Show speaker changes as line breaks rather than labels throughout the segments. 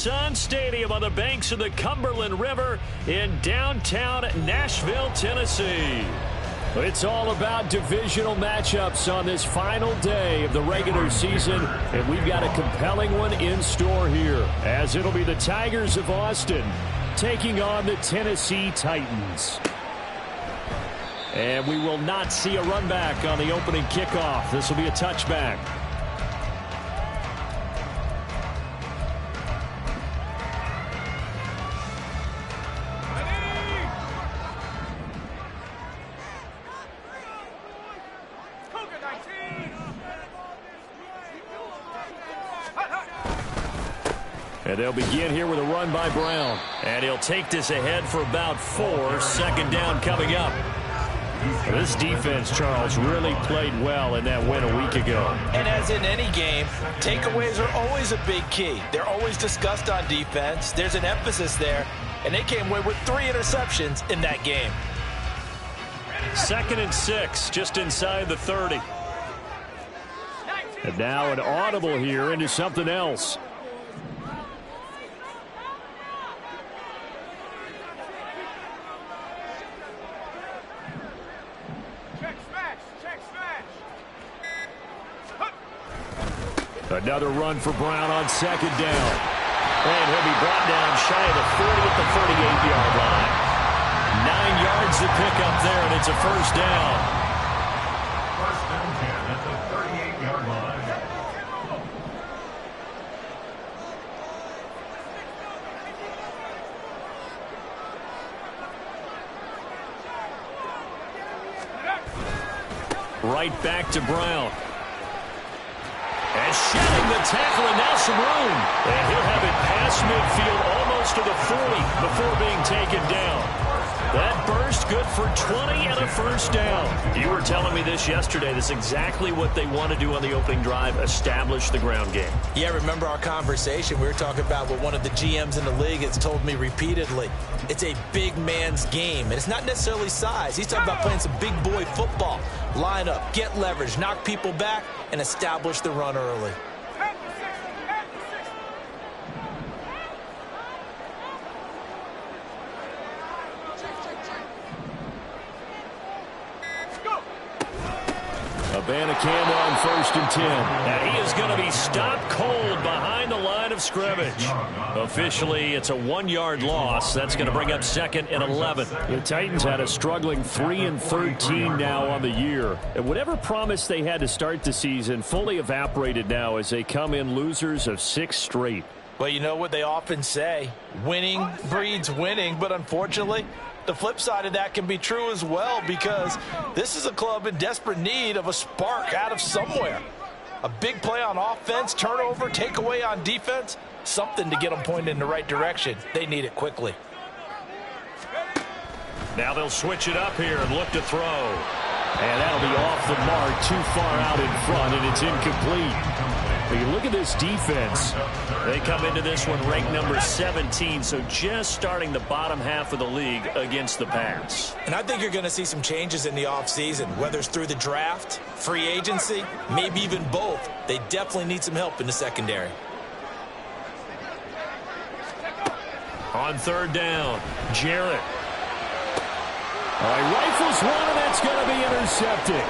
Sun Stadium on the banks of the Cumberland River in downtown Nashville, Tennessee. It's all about divisional matchups on this final day of the regular season, and we've got a compelling one in store here, as it'll be the Tigers of Austin taking on the Tennessee Titans. And we will not see a run back on the opening kickoff. This will be a touchback. And they'll begin here with a run by Brown. And he'll take this ahead for about 4. Second down coming up. This defense, Charles, really played well in that win a week ago.
And as in any game, takeaways are always a big key. They're always discussed on defense. There's an emphasis there. And they came away with 3 interceptions in that game.
2nd and 6, just inside the 30. And now an audible here into something else. Another run for Brown on 2nd down. And he'll be brought down shy of the 40 at the 38-yard line. 9 yards to pick up there, and it's a first down.
First down 10 at the 38-yard line.
Right back to Brown. And shedding the tackle, and now some room. And he'll have it past midfield almost to the 40 before being taken down. That burst good for 20 and a first down. You were telling me this yesterday. This is exactly what they want to do on the opening drive, establish the ground game.
Yeah, remember our conversation? We were talking about what one of the GMs in the league has told me repeatedly. It's a big man's game, and it's not necessarily size. He's talking about playing some big boy football. Line up, get leverage, knock people back, and establish the run early.
Abanikanda on 1st and 10. And he is going to be stopped cold behind the line of scrimmage. Officially, it's a 1-yard loss. That's going to bring up 2nd and 11. The Titans had a struggling 3 and 13 now on the year. And whatever promise they had to start the season fully evaporated now as they come in losers of 6 straight.
Well, you know what they often say, winning breeds winning, but unfortunately, the flip side of that can be true as well, because this is a club in desperate need of a spark out of somewhere. A big play on offense, turnover, takeaway on defense, something to get them pointed in the right direction. They need it quickly.
Now they'll switch it up here and look to throw. And that'll be off the mark, too far out in front, and it's incomplete. But you look at this defense. They come into this one ranked number 17, so just starting the bottom half of the league against the pass.
And I think you're going to see some changes in the offseason, whether it's through the draft, free agency, maybe even both. They definitely need some help in the secondary.
On 3rd down, Jarrett. All right, rifles one, and that's going to be intercepted.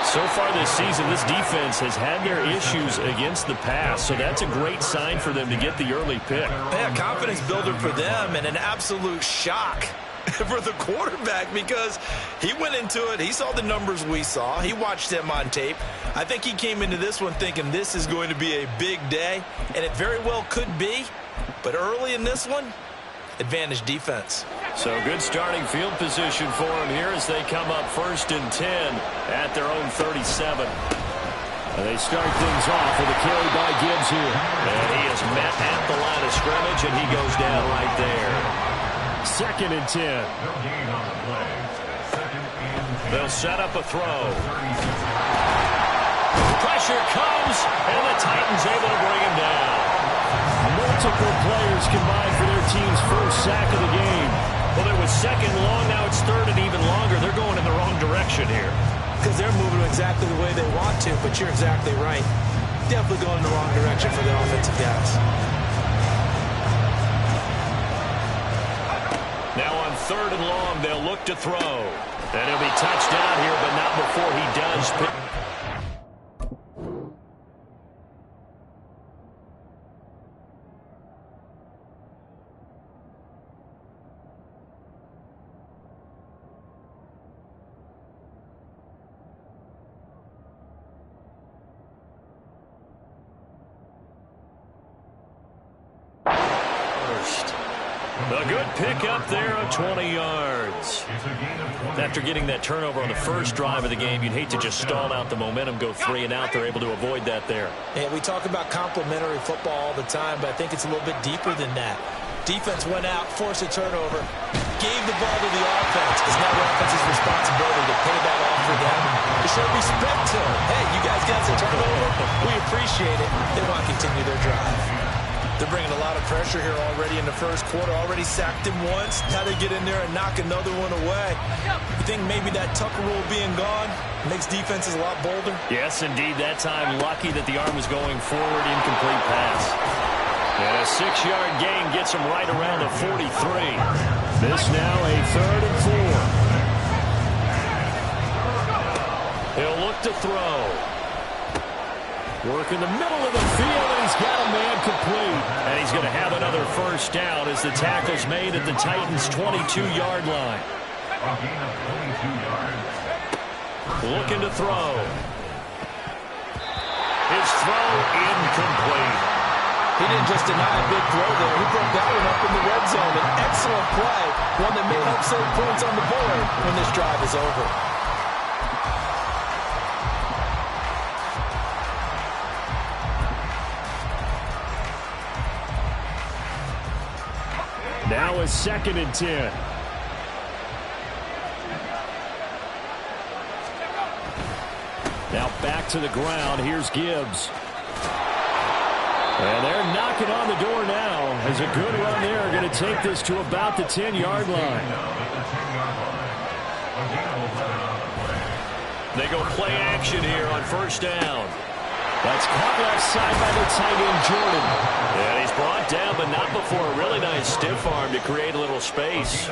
So far this season, this defense has had their issues against the pass, so that's a great sign for them to get the early pick.
Yeah, confidence builder for them, and an absolute shock for the quarterback, because he went into it, he saw the numbers we saw, he watched them on tape. I think he came into this one thinking this is going to be a big day, and it very well could be, but early in this one, advantage defense.
So good starting field position for them here as they come up 1st and 10 at their own 37. And they start things off with a carry by Gibbs here. And he is met at the line of scrimmage, and he goes down right there. 2nd and 10. They'll set up a throw. Pressure comes, and the Titans able to bring him down. Multiple players combined for their team's first sack of the game. Well, it was 2nd long, now it's 3rd and even longer. They're going in the wrong direction here.
Because they're moving exactly the way they want to, but you're exactly right. definitely going in the wrong direction for the offensive guys.
Now on 3rd and long, they'll look to throw. And he'll be touched down here, but not before he does. A good pickup there of 20 yards. After getting that turnover on the first drive of the game, you'd hate to just stall out the momentum, go 3 and out. They're able to avoid that there.
Yeah, we talk about complementary football all the time, but I think it's a little bit deeper than that. Defense went out, forced a turnover, gave the ball to the offense. It's now the offense's responsibility to pay that off for them, to show respect to them. Hey, you guys got the turnover. We appreciate it. They want to continue their drive. They're bringing a lot of pressure here already in the first quarter. Already sacked him once. Now they get in there and knock another one away. You think maybe that Tucker rule being gone makes defenses a lot bolder?
Yes, indeed. That time, lucky that the arm was going forward. Incomplete pass. And a 6-yard gain gets him right around the 43. This now a 3rd and 4. He'll look to throw. Work in the middle of the field, and he's got a man complete. And he's going to have another first down as the tackle's made at the Titans' 22-yard line. Looking to throw. His throw incomplete.
He didn't just deny a big throw there. He broke that one up in the red zone. An excellent play, one that may help save points on the board when this drive is over.
Now a 2nd and 10. Now back to the ground. Here's Gibbs. And they're knocking on the door now. As a good run there, going to take this to about the 10-yard line. They go play action here on 1st down. That's caught left side by the tight end, Jordan. And he's brought down, but not before a really nice stiff arm to create a little space.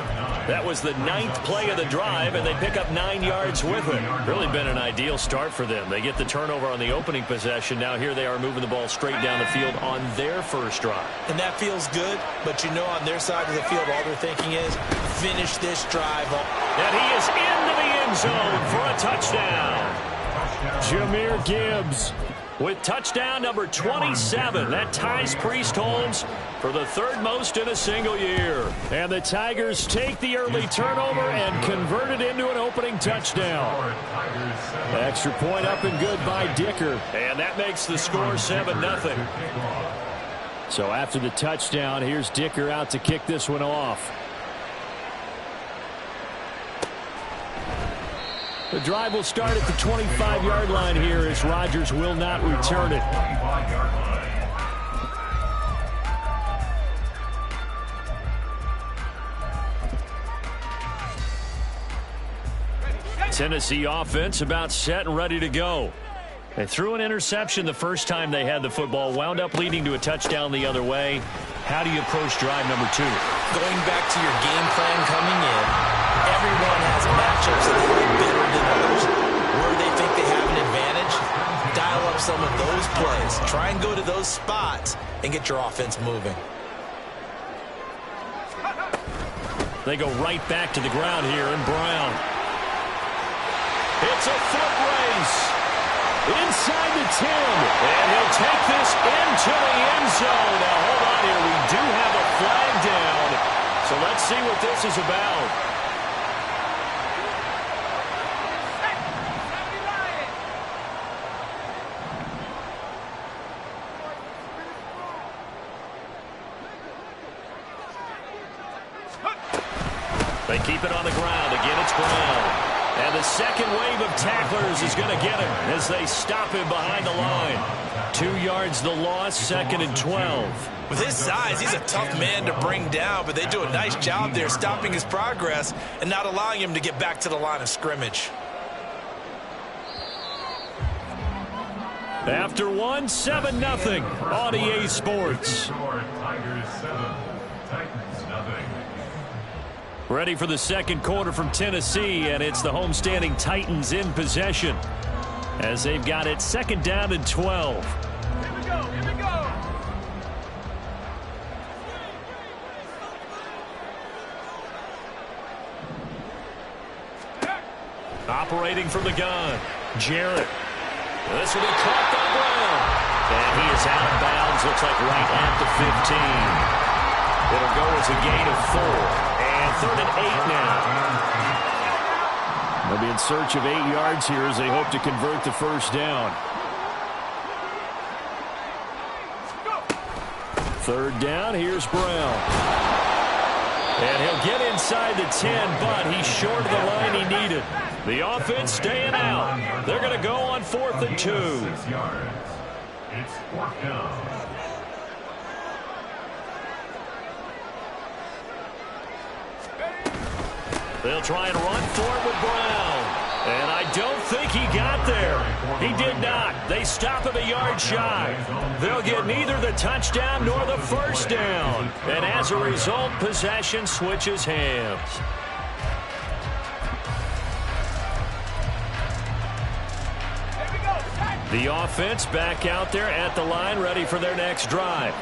That was the 9th play of the drive, and they pick up 9 yards with it. Really been an ideal start for them. They get the turnover on the opening possession. Now here they are moving the ball straight down the field on their first drive.
And that feels good, but you know on their side of the field, all they're thinking is finish this drive up.
And he is into the end zone for a touchdown. Jahmyr Gibbs with touchdown number 27. That ties Priest Holmes for the 3rd most in a single year. And the Tigers take the early turnover and convert it into an opening touchdown. Extra point up and good by Dicker. And that makes the score 7-0. So after the touchdown, here's Dicker out to kick this one off. The drive will start at the 25-yard line here as Rodgers will not return it. Tennessee offense about set and ready to go. They threw an interception the first time they had the football, wound up leading to a touchdown the other way. How do you approach drive number 2?
Going back to your game plan coming in, everyone has matchups that they like better than others. Where they think they have an advantage, dial up some of those plays. Try and go to those spots and get your offense moving.
They go right back to the ground here, and Brown. It's a foot race. Inside the 10. And he'll take this into the end zone. Now, hold on here. We do have a flag down. So let's see what this is about. They keep it on the ground. Again, it's Brown. And the second wave of tacklers is going to get him as they stop him behind the line. 2 yards the loss, 2nd and 12.
With his size, he's a tough man to bring down, but they do a nice job there stopping his progress and not allowing him to get back to the line of scrimmage.
After one, 7-0 on EA Sports.
Tigers 7, Titans nothing.
Ready for the second quarter from Tennessee, and it's the homestanding Titans in possession as they've got it second down and 12.
Here we go, here we go.
Operating from the gun, Jarrett. This will be caught by Brown. And he is out of bounds, looks like right at the 15. It'll go as a gain of 4. And 3rd and 8 now. They'll be in search of 8 yards here as they hope to convert the first down. 3rd down, here's Brown. And he'll get inside the 10, but he's short of the line he needed. The offense staying out. They're going to go on 4th and 2.
6 yards. It's 4th down.
They'll try and run for it with Brown. And I don't think he got there. He did not. They stop him a yard shy. They'll get neither the touchdown nor the first down. And as a result, possession switches hands. The offense back out there at the line, ready for their next drive.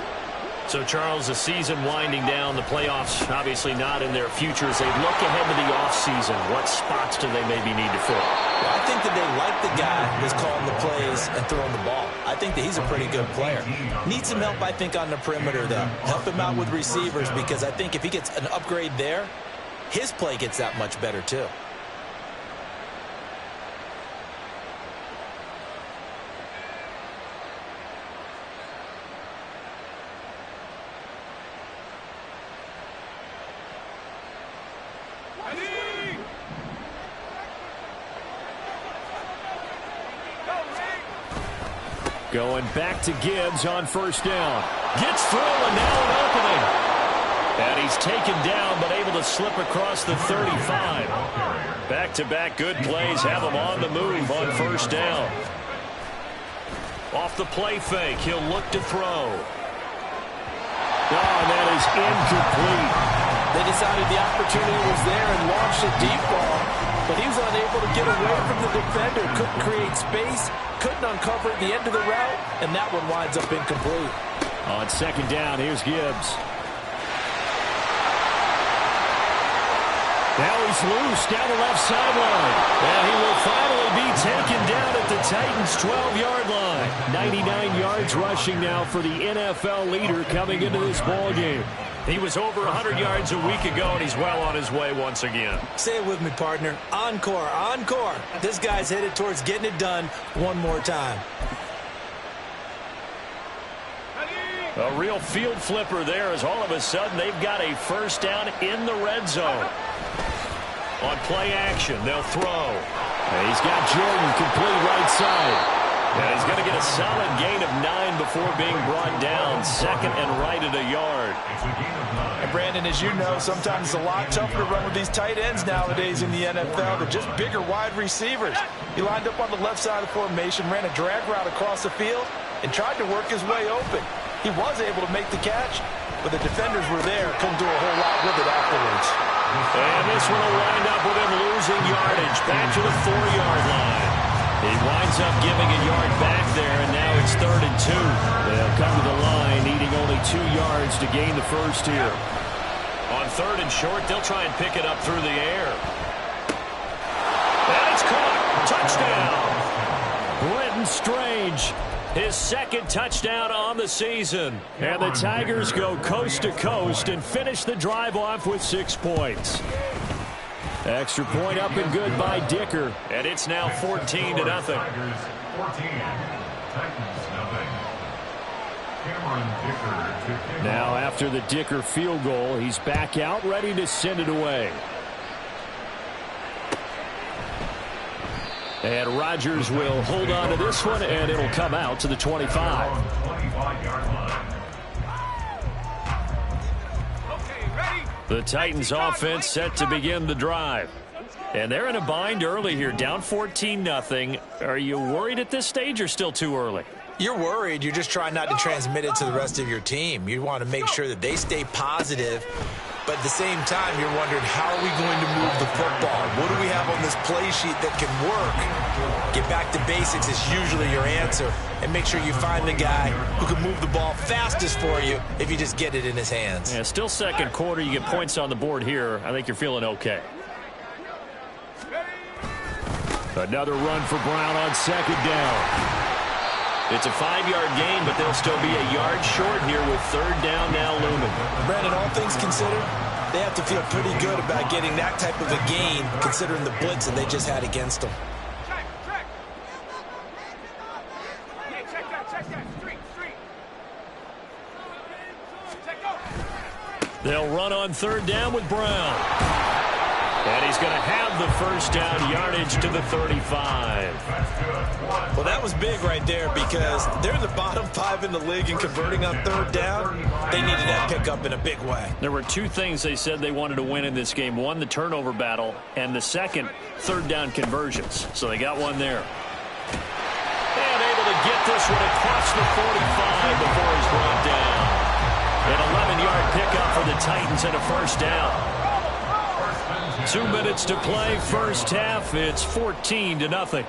So, Charles, the season winding down, the playoffs obviously not in their future. As they look ahead to the offseason, what spots do they maybe need to fill?
Well, I think that they like the guy that's calling the plays and throwing the ball. I think that he's a pretty good player. Needs some help, I think, on the perimeter, though. Help him out with receivers, because I think if he gets an upgrade there, his play gets that much better, too.
Going back to Gibbs on first down. Gets through, and now an opening. And he's taken down, but able to slip across the 35. Back-to-back good plays have him on the move on first down. Off the play fake, he'll look to throw. Oh, and that is incomplete.
They decided the opportunity was there and launched a deep ball, but he was unable to get away from the defender. Couldn't create space, couldn't uncover at the end of the route, and that one winds up incomplete.
On second down, here's Gibbs. Now he's loose down the left sideline. And he will finally be taken down at the Titans' 12-yard line. 99 yards rushing now for the NFL leader coming into this ballgame. He was over 100 yards a week ago, and he's well on his way once again.
Say it with me, partner. Encore, encore. This guy's headed towards getting it done one more time.
A real field flipper there, as all of a sudden they've got a first down in the red zone. On play action, they'll throw. And he's got Jordan complete right side. And he's going to get a solid gain of 9 before being brought down. Second and right at a yard.
And Brandon, as you know, sometimes it's a lot tougher to run with these tight ends nowadays in the NFL. They're just bigger wide receivers. He lined up on the left side of the formation, ran a drag route across the field, and tried to work his way open. He was able to make the catch, but the defenders were there. Couldn't do a whole lot with it afterwards.
And this one will wind up with him losing yardage back to the 4-yard line. He winds up giving a yard back there, and now it's 3rd and 2. They'll come to the line, needing only 2 yards to gain the first here. On 3rd and short, they'll try and pick it up through the air. And it's caught. Touchdown. Brenton Strange. His second touchdown on the season. And the Tigers go coast to coast and finish the drive off with 6 points. Extra point up and good by Dicker. And it's now 14-0. Now after the Dicker field goal, he's back out ready to send it away. And Rodgers will hold on to this one, and it'll come out to the 25. The Titans offense set to begin the drive. And they're in a bind early here, down 14-0. Are you worried at this stage or still too early?
You're worried. You're just trying not to transmit it to the rest of your team. You want to make sure that they stay positive, but at the same time, you're wondering, how are we going to move the football? What do we have on this play sheet that can work? Get back to basics is usually your answer, and make sure you find the guy who can move the ball fastest for you if you just get it in his hands.
Yeah, still second quarter. You get points on the board here. I think you're feeling okay. Another run for Brown on second down. It's a 5-yard gain, but they'll still be a yard short here with third down now looming.
Brandon, all things considered, they have to feel pretty good about getting that type of a gain, considering the blitz that they just had against them.
Check. Yeah, check that. Street. Check go.
They'll run on third down with Brown. And he's going to have the first down, yardage to the 35.
Well, that was big right there because they're in the bottom 5 in the league in converting on third down. They needed that pickup in a big way.
There were two things they said they wanted to win in this game. One, the turnover battle, and the second, third down conversions. So they got one there. And able to get this one across the 45 before he's brought down. An 11-yard pickup for the Titans and a first down. 2 minutes to play, first half. It's 14-0.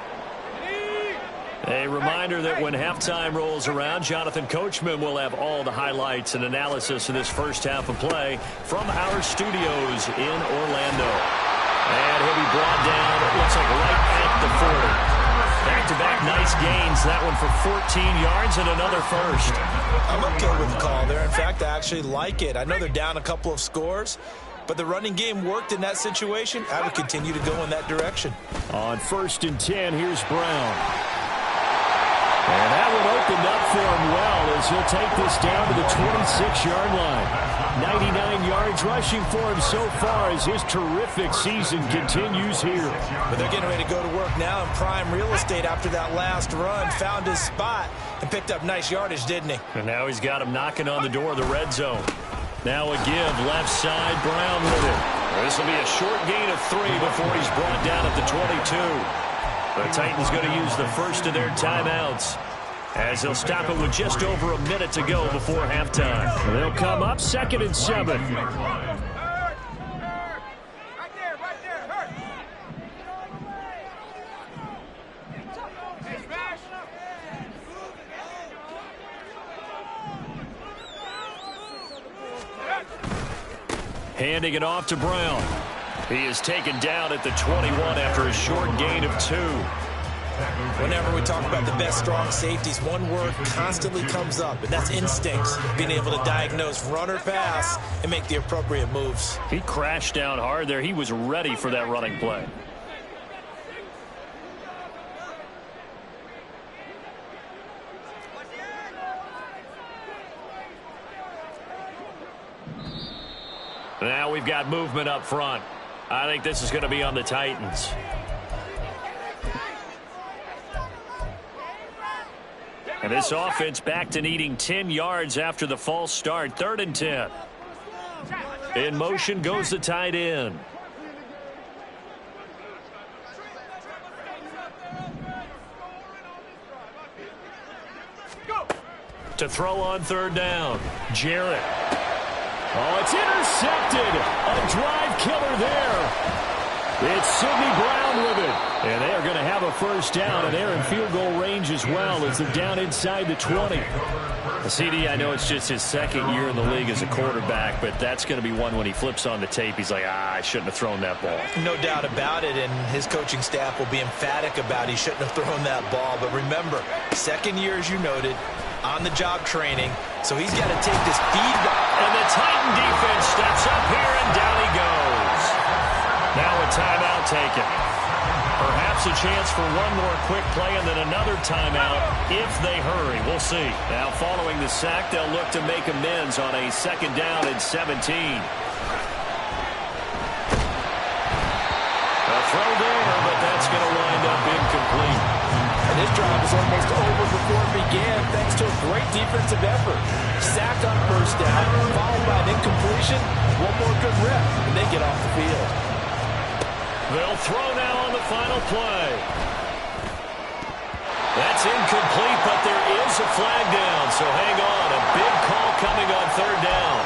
A reminder that when halftime rolls around, Jonathan Coachman will have all the highlights and analysis of this first half of play from our studios in Orlando. And he'll be brought down, it looks like right at the 40. Back-to-back nice gains. That one for 14 yards and another first.
I'm okay with the call there. In fact, I actually like it. I know they're down a couple of scores, but the running game worked in that situation. I would continue to go in that direction.
On 1st and 10, here's Brown. And that one opened up for him well as he'll take this down to the 26-yard line. 99 yards rushing for him so far as his terrific season continues here.
But they're getting ready to go to work now in prime real estate after that last run. Found his spot and picked up nice yardage, didn't he?
And now he's got him knocking on the door of the red zone. Now a give, left side, Brown with it. This will be a short gain of 3 before he's brought down at the 22. The Titans going to use the first of their timeouts as they'll stop it with just over a minute to go before halftime. They'll come up 2nd and 7.
Right there. Hurt. Hey, smash.
Handing it off to Brown. He is taken down at the 21 after a short gain of 2.
Whenever we talk about the best strong safeties, one word constantly comes up, and that's instincts. Being able to diagnose run or pass and make the appropriate moves.
He crashed down hard there. He was ready for that running play. Now we've got movement up front. I think this is going to be on the Titans. And this offense back to needing 10 yards after the false start. 3rd and 10. In motion goes the tight end. To throw on 3rd down. Jarrett. Oh, it's intercepted. A drive killer there. It's Sidney Brown with it. And they are going to have a first down, and they're in field goal range as well as they're down inside the 20. CD, I know it's just his 2nd year in the league as a quarterback, but that's going to be one when he flips on the tape. He's like, I shouldn't have thrown that ball.
No doubt about it, and his coaching staff will be emphatic about he shouldn't have thrown that ball. But remember, 2nd year, as you noted, on-the-job training, so he's got to take this feedback.
And the Titan defense steps up here, and down he goes. Now a timeout taken. Perhaps a chance for one more quick play and then another timeout if they hurry. We'll see. Now following the sack, they'll look to make amends on a 2nd down and 17. A throw there, but that's going to wind up incomplete.
And this drive was almost over before it began thanks to a great defensive effort. Sacked on 1st down, followed by an incompletion. One more good rep, and they get off the field.
They'll throw now on the final play. That's incomplete, but there is a flag down, so hang on. A big call coming on third down.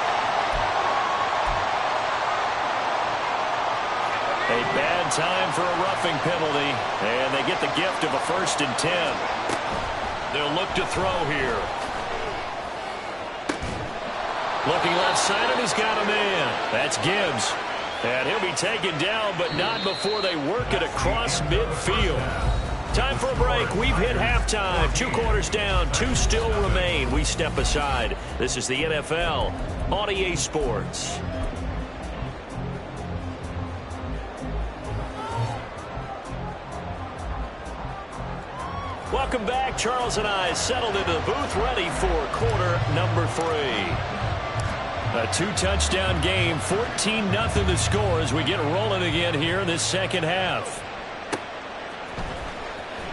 A bad time for a roughing penalty, and they get the gift of a 1st and 10. They'll look to throw here. Looking left side, and he's got a man. That's Gibbs. And he'll be taken down, but not before they work it across midfield. Time for a break. We've hit halftime. 2 quarters down, 2 still remain. We step aside. This is the NFL on EA Sports. Welcome back. Charles and I settled into the booth, ready for quarter number 3. A 2-touchdown game, 14-0 the score as we get rolling again here in this second half.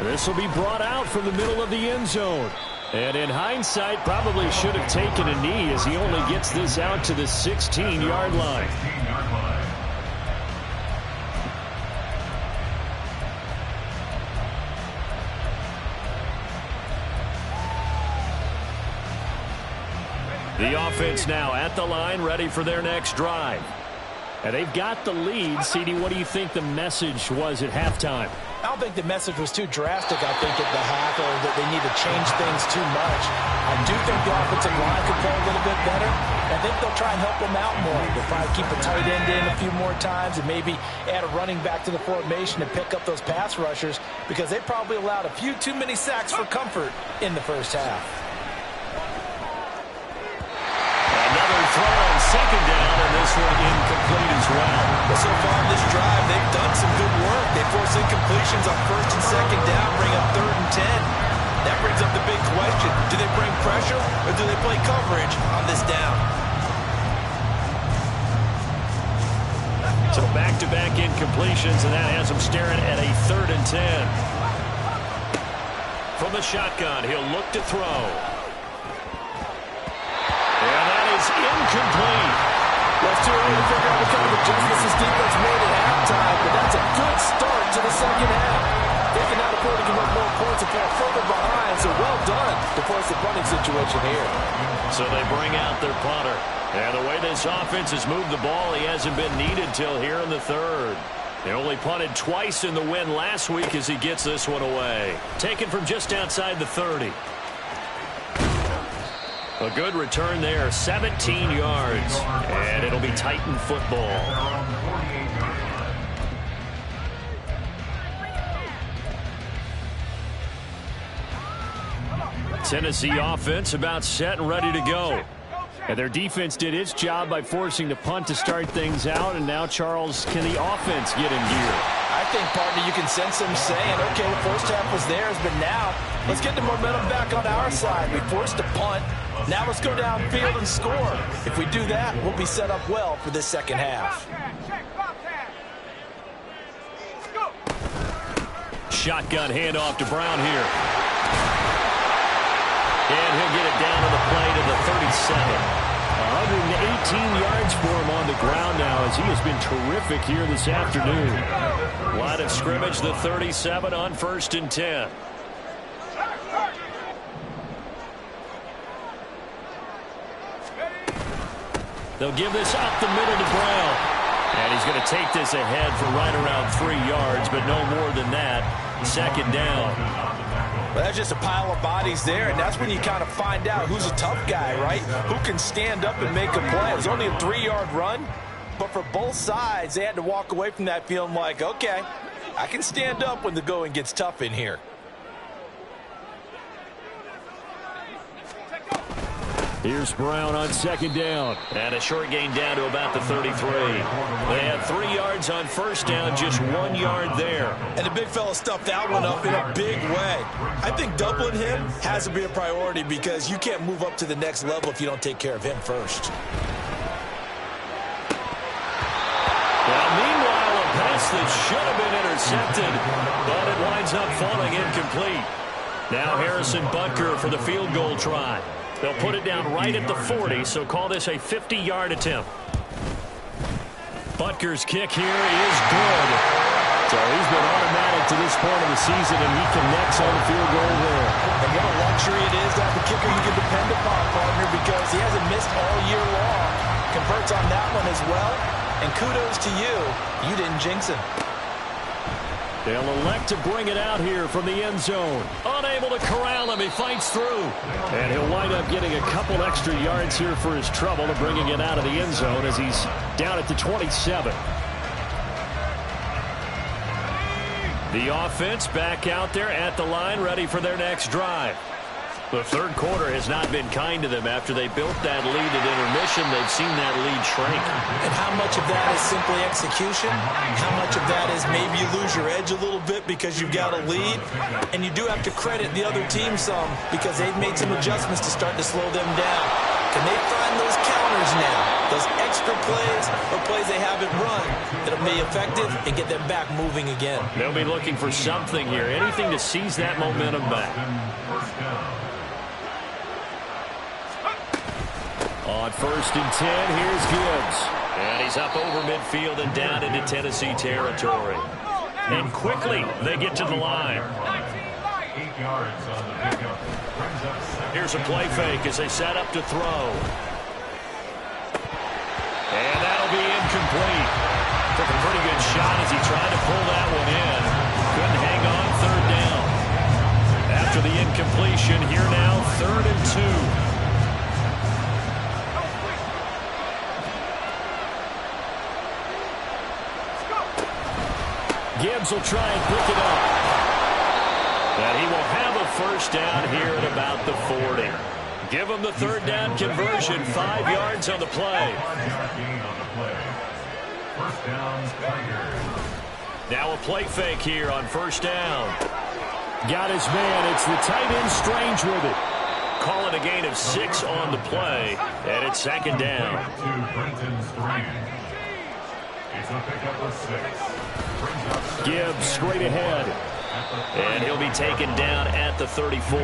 This will be brought out from the middle of the end zone. And in hindsight, probably should have taken a knee as he only gets this out to the 16-yard line. The offense now at the line, ready for their next drive. And they've got the lead. CD, what do you think the message was at halftime?
I don't think the message was too drastic, I think, at the half, or that they need to change things too much. I do think the offensive line could play a little bit better. I think they'll try and help them out more. They'll probably keep a tight end in a few more times and maybe add a running back to the formation and pick up those pass rushers, because they probably allowed a few too many sacks for comfort in the first half.
Another throw on second down, and this one incomplete as well.
But so far in this drive, they've done some good work. They force incompletions on 1st and 2nd down, bring up 3rd and 10. That brings up the big question. Do they bring pressure, or do they play coverage on this down?
So back-to-back incompletions, and that has them staring at a 3rd and 10. From the shotgun, he'll look to throw. And that is incomplete.
Well, it's too early to figure out what kind of adjustments this defense made at halftime, but that's a good start to the second half. They cannot afford to give up more points and fall further behind, so well done to force the punting situation here.
So they bring out their punter. And the way this offense has moved the ball, he hasn't been needed till here in the 3rd. They only punted twice in the win last week as he gets this one away. Taken from just outside the 30. A good return there, 17 yards, and it'll be Titan football. Tennessee offense about set and ready to go. And their defense did its job by forcing the punt to start things out, and now, Charles, can the offense get in gear?
I think, partner, you can sense them saying, okay, the first half was theirs, but now let's get the momentum back on our side. We forced a punt. Now let's go downfield and score. If we do that, we'll be set up well for this second half.
Shotgun handoff to Brown here. And he'll get it down to the play to the 37. 118 yards for him on the ground now as he has been terrific here this afternoon. Line of scrimmage, the 37 on 1st and 10. They'll give this up the middle to Brown. And he's going to take this ahead for right around 3 yards, but no more than that. 2nd down.
Well, that's just a pile of bodies there, and that's when you kind of find out who's a tough guy, right? Who can stand up and make a play. It was only a 3-yard run, but for both sides, they had to walk away from that feeling like, okay, I can stand up when the going gets tough in here.
Here's Brown on 2nd down. And a short gain down to about the 33. They had 3 yards on 1st down, just 1 yard there.
And the big fella stuffed that one up in a big way. I think doubling him has to be a priority because you can't move up to the next level if you don't take care of him first.
Well, meanwhile, a pass that should have been intercepted, but it winds up falling incomplete. Now Harrison Butker for the field goal try. They'll put it down right at the 40, so call this a 50-yard attempt. Butker's kick here is good. So he's been automatic to this point of the season, and he connects on the field goal there.
And what a luxury it is to have a kicker you can depend upon, partner, because he hasn't missed all year long. Converts on that one as well. And kudos to you. You didn't jinx him.
They'll elect to bring it out here from the end zone. Unable to corral him. He fights through. And he'll wind up getting a couple extra yards here for his trouble to bringing it out of the end zone as he's down at the 27. The offense back out there at the line, ready for their next drive. The third quarter has not been kind to them. After they built that lead at intermission, they've seen that lead shrink.
And how much of that is simply execution? How much of that is maybe you lose your edge a little bit because you've got a lead? And you do have to credit the other team some because they've made some adjustments to start to slow them down. Can they find those counters now, those extra plays or plays they haven't run that'll be effective and get them back moving again?
They'll be looking for something here, anything to seize that momentum back. On 1st and 10, here's Gibbs. And he's up over midfield and down into Tennessee territory. And quickly, they get to the line.
8 yards on the pickup. Brings up 7.
Here's a play fake as they set up to throw. And that'll be incomplete. Took a pretty good shot as he tried to pull that one in. Couldn't hang on 3rd down. After the incompletion, here now, 3rd and 2. Gibbs will try and pick it up. And he will have a 1st down here at about the 40. Give him the 3rd down conversion. 5 yards on the play.
1-yard gain on the play. 1st down, Tigers.
Now a play fake here on 1st down. Got his man. It's the tight end Strange with it. Call it a gain of 6 on the play. And it's 2nd down.
To Brenton Strange. It's a pickup of 6.
Gibbs straight ahead. And he'll be taken down at the 34.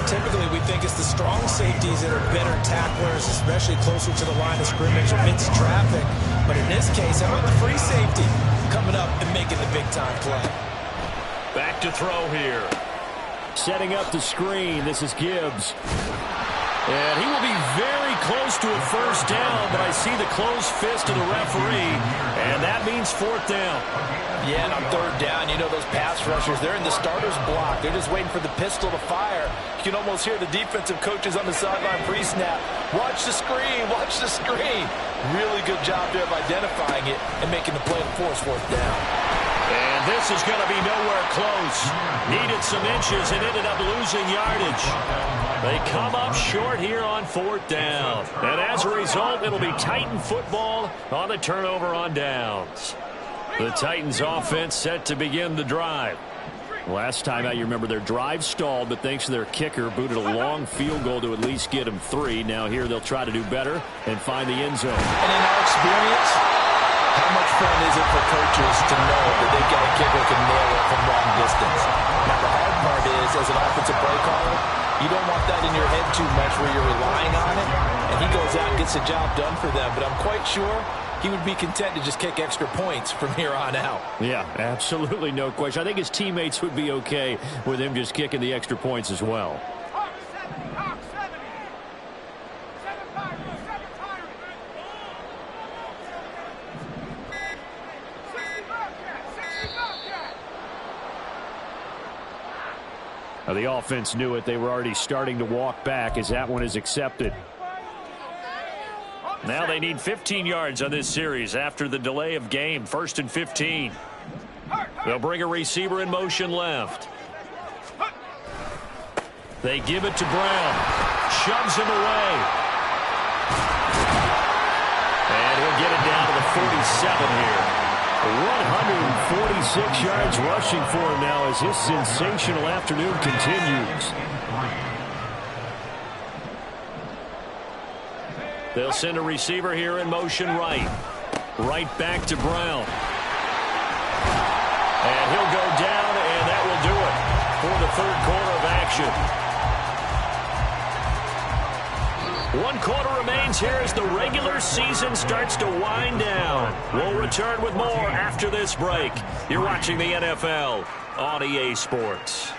Typically, we think it's the strong safeties that are better tacklers, especially closer to the line of scrimmage amidst traffic. But in this case, how about the free safety coming up and making the big-time play?
Back to throw here. Setting up the screen. This is Gibbs. And he will be very close to a 1st down, but I see the closed fist of the referee, and that means 4th down.
Yeah, and on 3rd down, you know those pass rushers, they're in the starter's block. They're just waiting for the pistol to fire. You can almost hear the defensive coaches on the sideline pre-snap. Watch the screen, watch the screen. Really good job there of identifying it and making the play to force 4th down.
And this is going to be nowhere close. Needed some inches and ended up losing yardage. They come up short here on 4th down. And as a result, it'll be Titan football on the turnover on downs. The Titans offense set to begin the drive. Last time out, you remember their drive stalled, but thanks to their kicker, booted a long field goal to at least get them 3. Now here they'll try to do better and find the end zone.
And in our experience, how much fun is it for coaches to know that they've got a kicker who can nail it from long distance? Now, the hard part is, as an offensive play caller, you don't want that in your head too much where you're relying on it, and he goes out and gets the job done for them. But I'm quite sure he would be content to just kick extra points from here on out.
Yeah, absolutely no question. I think his teammates would be okay with him just kicking the extra points as well.
Hawk 70, Hawk 70. 7-5, 7-5. 60 Bobcat, 60 Bobcat.
Now, the offense knew it. They were already starting to walk back as that one is accepted. Now they need 15 yards on this series after the delay of game. 1st and 15. They'll bring a receiver in motion left. They give it to Brown. Shoves him away. And he'll get it down to the 47 here. 146 yards rushing for him now as his sensational afternoon continues. They'll send a receiver here in motion right. Right back to Brown. And he'll go down, and that will do it for the 3rd quarter of action. 1 quarter remains here as the regular season starts to wind down. We'll return with more after this break. You're watching the NFL on EA Sports.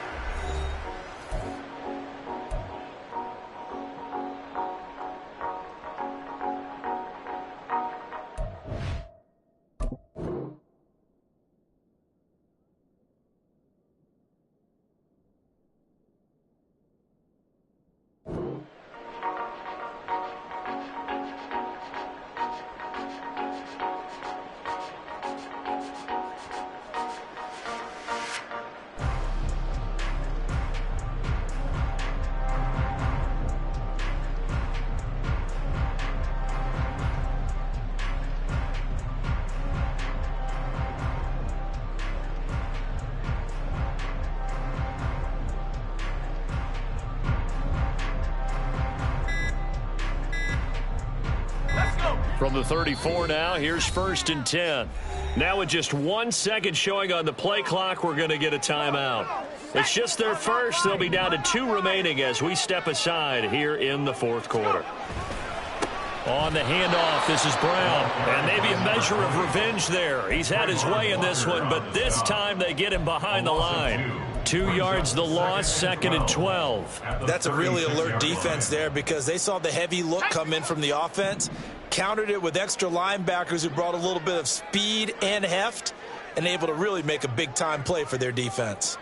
From the 34 now, here's 1st and 10. Now with just 1 second showing on the play clock, we're going to get a timeout. It's just their first. They'll be down to 2 remaining as we step aside here in the 4th quarter. On the handoff, this is Brown. And maybe a measure of revenge there. He's had his way in this one, but this time they get him behind the line. 2 yards the loss, 2nd and 12.
That's a really alert defense there because they saw the heavy look come in from the offense, countered it with extra linebackers who brought a little bit of speed and heft, and able to really make a big-time play for their defense.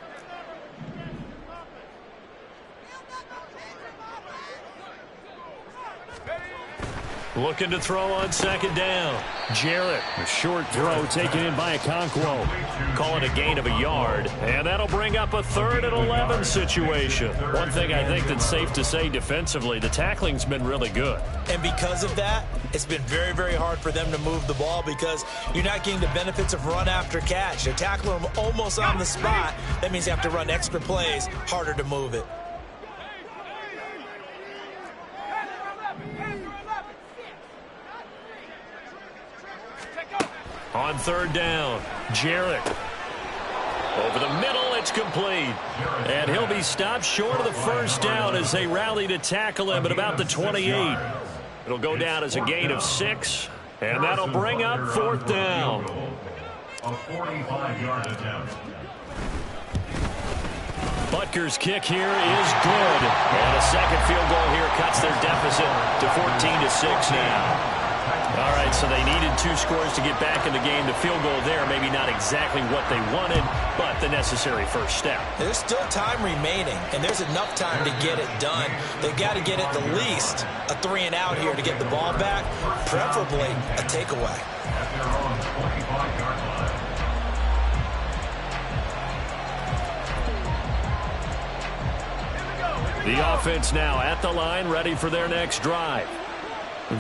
Looking to throw on 2nd down. Jarrett, a short throw taken in by Okonkwo. Call it a gain of a yard, and that'll bring up a 3rd and 11 situation. One thing I think that's safe to say defensively, the tackling's been really good.
And because of that, it's been very, very hard for them to move the ball because you're not getting the benefits of run after catch. They're tackling them almost on the spot. That means you have to run extra plays, harder to move it.
On 3rd down, Jarrett. Over the middle, it's complete. And he'll be stopped short of the 1st down as they rally to tackle him at about the 28. It'll go down as a gain of 6, and that'll bring up 4th down.
A 45-yard attempt.
Butker's kick here is good. And a 2nd field goal here cuts their deficit to 14-6 now. All right, so they needed 2 scores to get back in the game. The field goal there, maybe not exactly what they wanted, but the necessary first step.
There's still time remaining, and there's enough time to get it done. They've got to get at the least a 3 and out here to get the ball back, preferably a takeaway.
At their own 25-yard line.
The offense now at the line, ready for their next drive.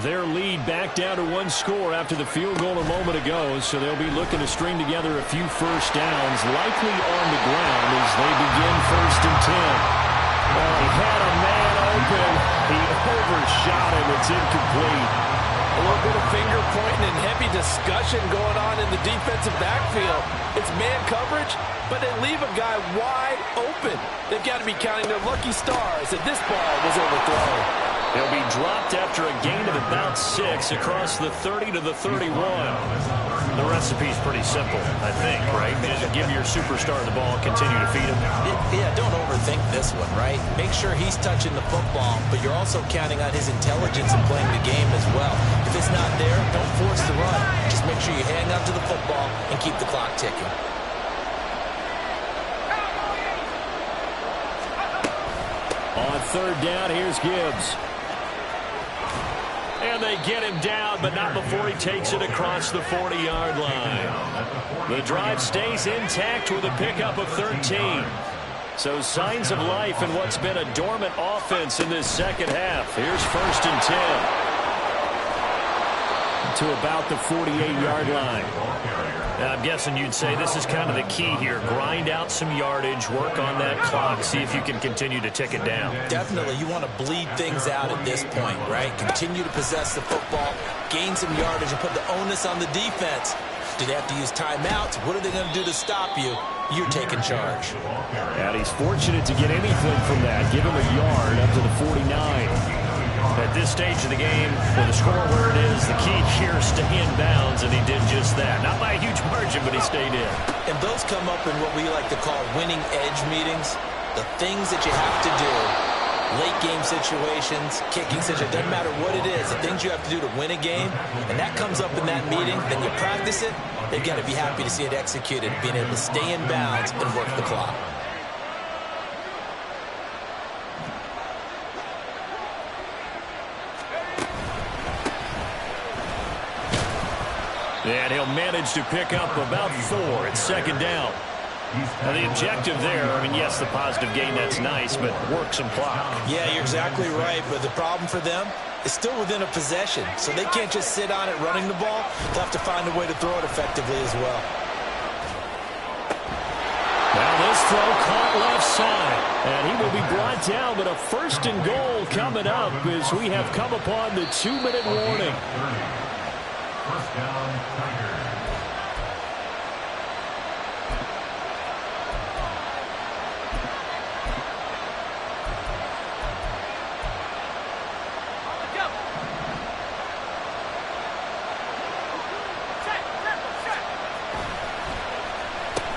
Their lead back down to 1 score after the field goal a moment ago, so they'll be looking to string together a few first downs, likely on the ground as they begin 1st and 10. Well, he had a man open. He overshot him. It's incomplete.
A little bit of finger pointing and heavy discussion going on in the defensive backfield. It's man coverage, but they leave a guy wide open. They've got to be counting their lucky stars that this ball was overthrown.
He'll be dropped after a gain of about 6 across the 30 to the 31. The recipe's pretty simple, I think, right? Just give your superstar the ball, continue to feed him.
Yeah, don't overthink this one, right? Make sure he's touching the football, but you're also counting on his intelligence in playing the game as well. If it's not there, don't force the run. Just make sure you hang on to the football and keep the clock ticking.
On 3rd down, here's Gibbs. And they get him down, but not before he takes it across the 40-yard line. The drive stays intact with a pickup of 13. So signs of life in what's been a dormant offense in this 2nd half. Here's 1st and 10. To about the 48-yard line. Now, I'm guessing you'd say this is kind of the key here. Grind out some yardage, work on that clock, see if you can continue to tick it down.
Definitely. You want to bleed things out at this point, right? Continue to possess the football, gain some yardage, and put the onus on the defense. Do they have to use timeouts? What are they going to do to stop you? You're taking charge.
And he's fortunate to get anything from that. Give him a yard up to the 49. At this stage of the game, with the score where it is, the key here is stay in bounds, and he did just that. Not by a huge margin, but he stayed in.
And those come up in what we like to call winning edge meetings. The things that you have to do, late game situations, kicking situations, doesn't matter what it is, the things you have to do to win a game, and that comes up in that meeting, then you practice it, they've got to be happy to see it executed, being able to stay in bounds and work the clock.
And he'll manage to pick up about 4. It's second down. Now the objective there, I mean, yes, the positive gain, that's nice, but work some clock.
Yeah, you're exactly right, but the problem for them is still within a possession, so they can't just sit on it running the ball. They'll have to find a way to throw it effectively as well.
Now this throw caught left side, and he will be brought down, but a 1st and goal coming up as we have come upon the 2-minute warning.
First down, Tigers.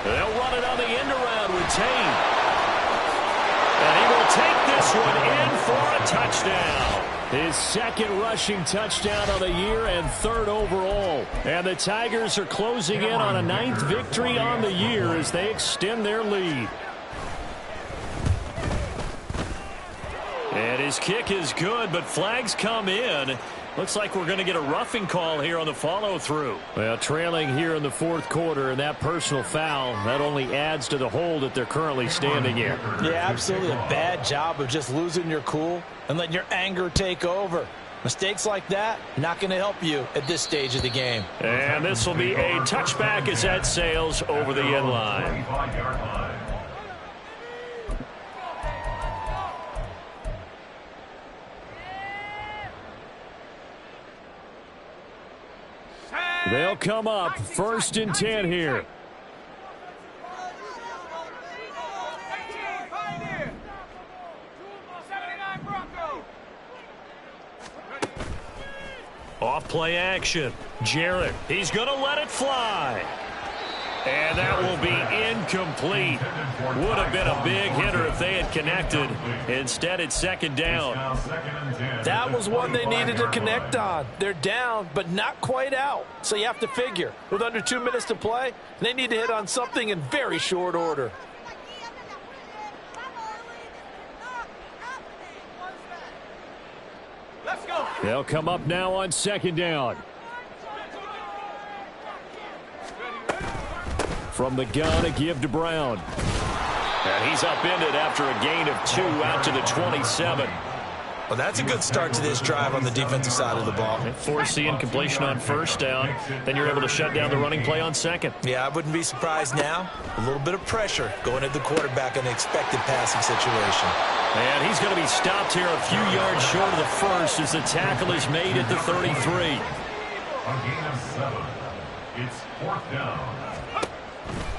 They'll run it on the end around with Tate. And he will take this one in for a touchdown. His 2nd rushing touchdown of the year and 3rd overall. And the Tigers are closing in on a 9th victory on the year as they extend their lead. And his kick is good, but flags come in. Looks like we're going to get a roughing call here on the follow-through. Well, trailing here in the 4th quarter, and that personal foul, that only adds to the hole that they're currently standing in.
Yeah, absolutely a bad job of just losing your cool and letting your anger take over. Mistakes like that, not going to help you at this stage of the game.
And this will be a touchback as that sails over the end line.
25-yard line.
They'll come up 1st and 10 here. Off play action. Jarrett, he's going to let it fly. And that will be incomplete. Would have been a big hitter if they had connected. Instead, it's 2nd down.
That was one they needed to connect on. They're down, but not quite out. So you have to figure, with under 2 minutes to play, they need to hit on something in very short order.
Let's go.
They'll come up now on 2nd down. From the gun, a give to Brown. And he's upended after a gain of 2 out to the 27.
Well, that's a good start to this drive on the defensive side of the ball.
Force the incompletion on 1st down. Then you're able to shut down the running play on 2nd.
Yeah, I wouldn't be surprised now. A little bit of pressure going at the quarterback in an expected passing situation.
And he's going to be stopped here a few yards short of the 1st as the tackle is made at the 33.
A gain of 7. It's 4th down.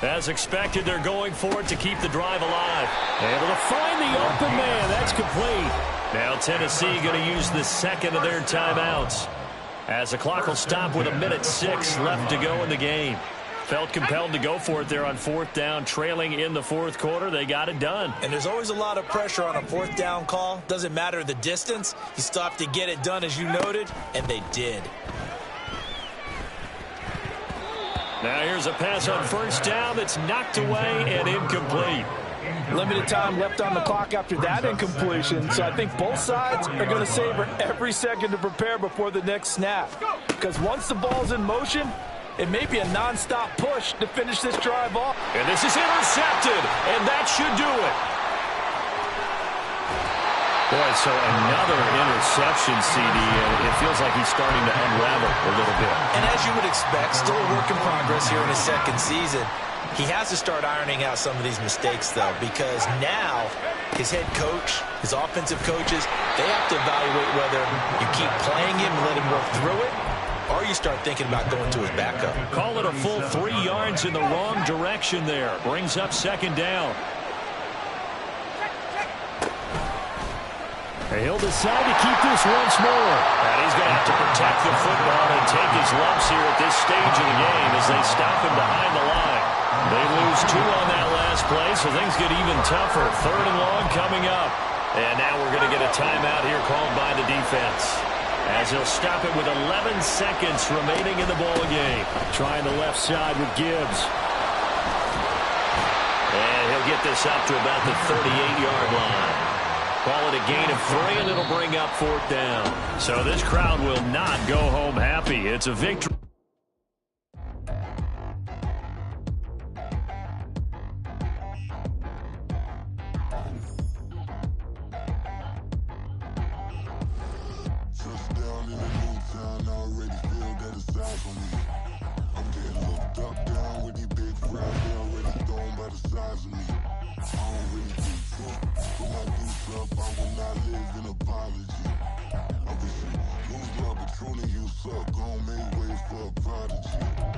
As expected, they're going for it to keep the drive alive. Able to find the open man. That's complete. Now Tennessee going to use the 2nd of their timeouts. As the clock will stop with 1:06 left to go in the game. Felt compelled to go for it there on 4th down, trailing in the 4th quarter. They got it done.
And there's always a lot of pressure on a 4th down call. Doesn't matter the distance. You still have to get it done, as you noted, and they did.
Now here's a pass on 1st down that's knocked away and incomplete.
Limited time left on the clock after that incompletion, so I think both sides are going to savor every second to prepare before the next snap. Because once the ball's in motion, it may be a non-stop push to finish this drive off.
And this is intercepted, and that should do it. Boy, so another interception, CD, and it feels like he's starting to unravel a little bit.
And as you would expect, still a work in progress here in his 2nd season. He has to start ironing out some of these mistakes, though, because now his head coach, his offensive coaches, they have to evaluate whether you keep playing him and let him work through it, or you start thinking about going to his backup.
Call it a full 3 yards in the wrong direction there. Brings up 2nd down. He'll decide to keep this once more.
And he's going to have to protect the football and take his lumps here at this stage of the game as they stop him behind the line. They lose 2 on that last play, so things get even tougher. 3rd and long coming up. And now we're going to get a timeout here called by the defense, as he'll stop it with 11 seconds remaining in the ball game.
Trying the left side with Gibbs.
And he'll get this up to about the 38-yard line. Call it a gain of 3, and it'll bring up 4th down.
So this crowd will not go home happy. It's a victory.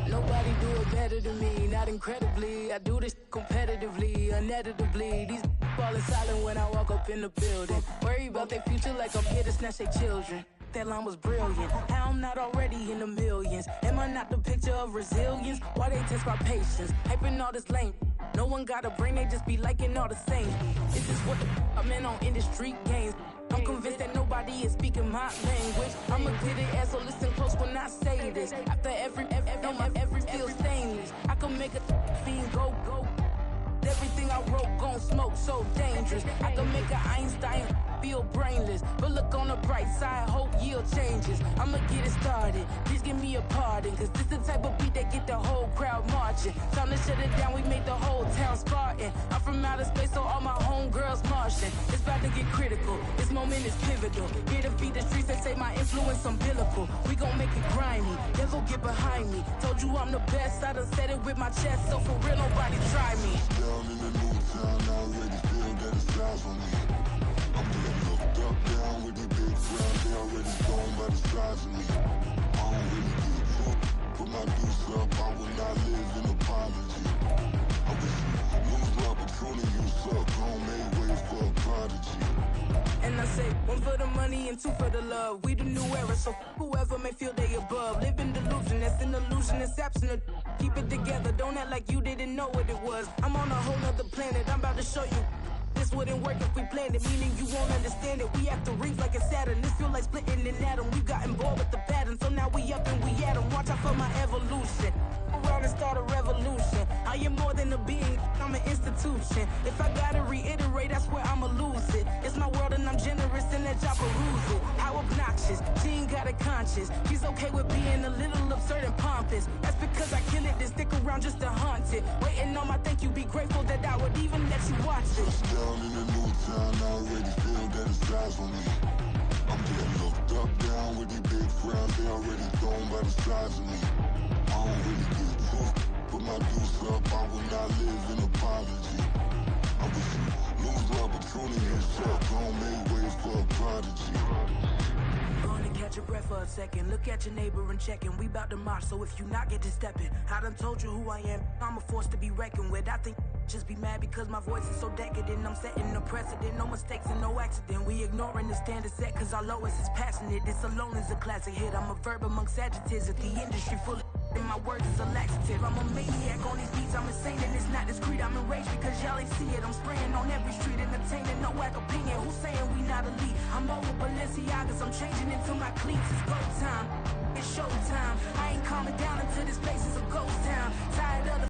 Nobody do it better than me, not incredibly. I do this competitively, uneditably. These falling silent when I walk up in the building. Worry about their future like I'm here to snatch their children. That line was brilliant. How I'm not already in the millions? Am I not the picture of resilience? Why they test my patience? Hyping all this lame. No one got a brain, they just be liking all the same. This is what I'm in on industry games. I'm convinced that nobody is speaking my language. I'm a good ass, so listen close when I say this. After every feel stainless. I can make a fiend go. Everything I wrote gon' smoke, so dangerous. I can make an Einstein feel brainless. But look on the bright side, hope yield changes. I'ma get it started, please give me a pardon. Cause this the type of beat that get the whole crowd marching. Time to shut it down, we made the whole town Spartan. I'm from outer space, so all my homegirls Martian. It's about to get critical, this moment is pivotal. Here to feed the streets, they say my influence umbilical. We gon' make it grimy, devil get behind me. Told you I'm the best, I done said it with my chest. So for real, nobody try me.
Down in the new town, I already feel that it's eyes on me. I'm getting looked up, down with the big crowd. They already gone by the size of me. I don't really give a fuck. Put my deuce up, I will not live in apology. I wish you lose love, but truly you suck. Homemade ways for a prodigy.
And I say, 1 for the money and 2 for the love. We the new era, so whoever may feel they above. Live in delusion, that's an illusion, it's absent. Keep it together, don't act like you didn't know what it was. I'm on a whole nother planet, I'm about to show you. This wouldn't work if we planned it, meaning you won't understand it. We have to rings like a Saturn, this feel like splitting an atom. We got involved with the pattern, so now we up and we at 'em. Watch out for my evolution. Around and start a revolution. I am more than a being, I'm an institution. If I gotta reiterate, that's where I'ma lose it. It's my world and I'm generous and let y'all peruse it. How obnoxious, she ain't got a conscience. She's okay with being a little absurd and pompous. That's because I kill it, then stick around just to haunt it. Waiting on my thank you, be grateful that I would even let you watch it.
Down in the new town, I already feel that it's eyes on me. I'm getting looked up, down with the big crowd. They already gone by the size of me. I don't really give a fuck. Put my deuce up, I will not live in apology. I wish you lose love, but truly you suck. Homemade ways for a prodigy.
Gonna catch your breath for a second. Look at your neighbor and checking. We bout to march, so if you not get to stepping. I done told you who I am. I'm a force to be reckoned with. I think just be mad because my voice is so decadent. I'm setting a precedent. No mistakes and no accident. We ignoring the standard set cause our lowest is passionate. This alone is a classic hit. I'm a verb amongst adjectives. If the industry full of and my words is a laxative. I'm a maniac on these beats. I'm insane and it's not discreet. I'm enraged because y'all ain't see it. I'm spraying on every street, entertaining no whack opinion. Who's saying we not elite? I'm over Balenciagas. I'm changing into my cleats. It's go time. It's showtime. I ain't calming down until this place is a ghost town. Tired of the